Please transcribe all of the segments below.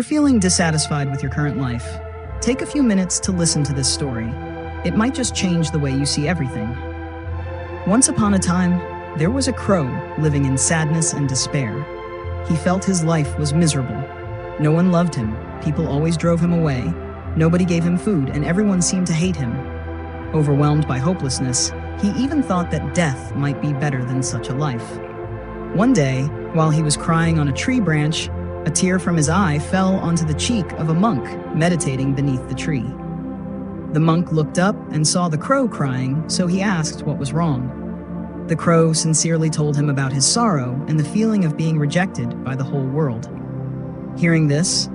You're feeling dissatisfied with your current life, take a few minutes to listen to this story. It might just change the way you see everything. Once upon a time, there was a crow living in sadness and despair. He felt his life was miserable. No one loved him, people always drove him away, nobody gave him food, and everyone seemed to hate him. Overwhelmed by hopelessness, he even thought that death might be better than such a life. One day, while he was crying on a tree branch, a tear from his eye fell onto the cheek of a monk meditating beneath the tree. The monk looked up and saw the crow crying, so he asked what was wrong. The crow sincerely told him about his sorrow and the feeling of being rejected by the whole world. Hearing this,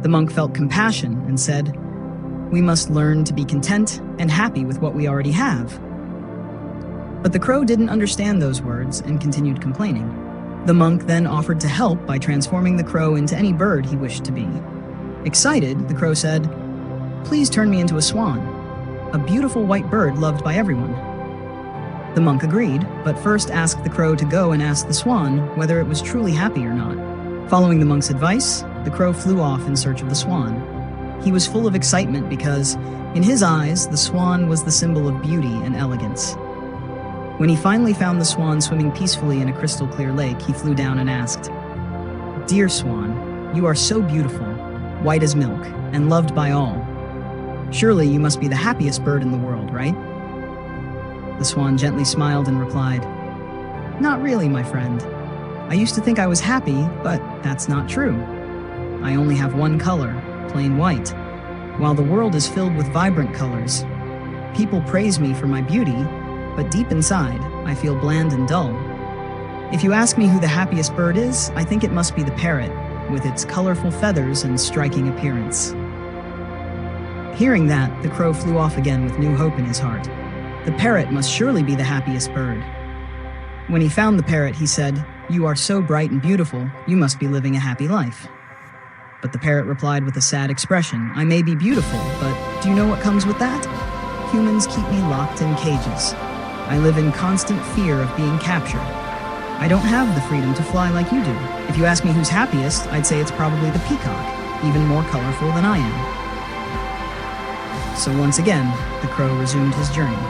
the monk felt compassion and said, "We must learn to be content and happy with what we already have." But the crow didn't understand those words and continued complaining. The monk then offered to help by transforming the crow into any bird he wished to be. Excited, the crow said, "Please turn me into a swan, a beautiful white bird loved by everyone." The monk agreed, but first asked the crow to go and ask the swan whether it was truly happy or not. Following the monk's advice, the crow flew off in search of the swan. He was full of excitement because, in his eyes, the swan was the symbol of beauty and elegance. When he finally found the swan swimming peacefully in a crystal clear lake, he flew down and asked, "Dear swan, you are so beautiful, white as milk, and loved by all. Surely you must be the happiest bird in the world, right?" The swan gently smiled and replied, "Not really, my friend. I used to think I was happy, but that's not true. I only have one color, plain white, while the world is filled with vibrant colors. People praise me for my beauty, but deep inside, I feel bland and dull. If you ask me who the happiest bird is, I think it must be the parrot, with its colorful feathers and striking appearance." Hearing that, the crow flew off again with new hope in his heart. The parrot must surely be the happiest bird. When he found the parrot, he said, "You are so bright and beautiful, you must be living a happy life." But the parrot replied with a sad expression, "I may be beautiful, but do you know what comes with that? Humans keep me locked in cages. I live in constant fear of being captured. I don't have the freedom to fly like you do. If you ask me who's happiest, I'd say it's probably the peacock, even more colorful than I am." So once again, the crow resumed his journey,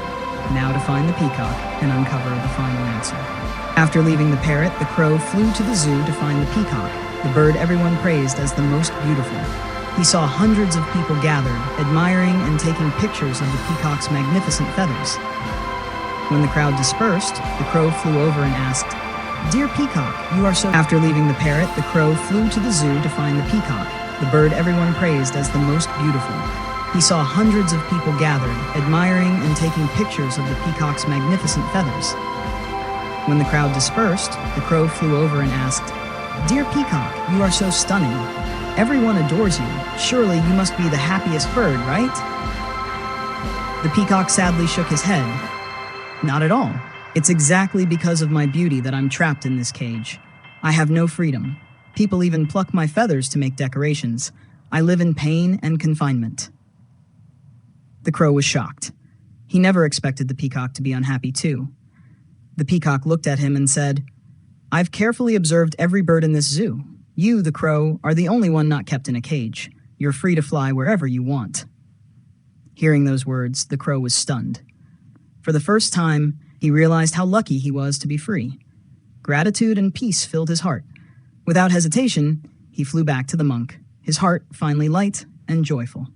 now to find the peacock and uncover the final answer. After leaving the parrot, the crow flew to the zoo to find the peacock, the bird everyone praised as the most beautiful. He saw hundreds of people gathered, admiring and taking pictures of the peacock's magnificent feathers. When the crowd dispersed, the crow flew over and asked, "Dear peacock, you are so..." After leaving the parrot, the crow flew to the zoo to find the peacock, the bird everyone praised as the most beautiful. He saw hundreds of people gathered, admiring and taking pictures of the peacock's magnificent feathers. When the crowd dispersed, the crow flew over and asked, "Dear peacock, you are so stunning. Everyone adores you. Surely you must be the happiest bird, right?" The peacock sadly shook his head. "Not at all. It's exactly because of my beauty that I'm trapped in this cage. I have no freedom. People even pluck my feathers to make decorations. I live in pain and confinement." The crow was shocked. He never expected the peacock to be unhappy too. The peacock looked at him and said, "I've carefully observed every bird in this zoo. You, the crow, are the only one not kept in a cage. You're free to fly wherever you want." Hearing those words, the crow was stunned. For the first time, he realized how lucky he was to be free. Gratitude and peace filled his heart. Without hesitation, he flew back to the monk, his heart finally light and joyful.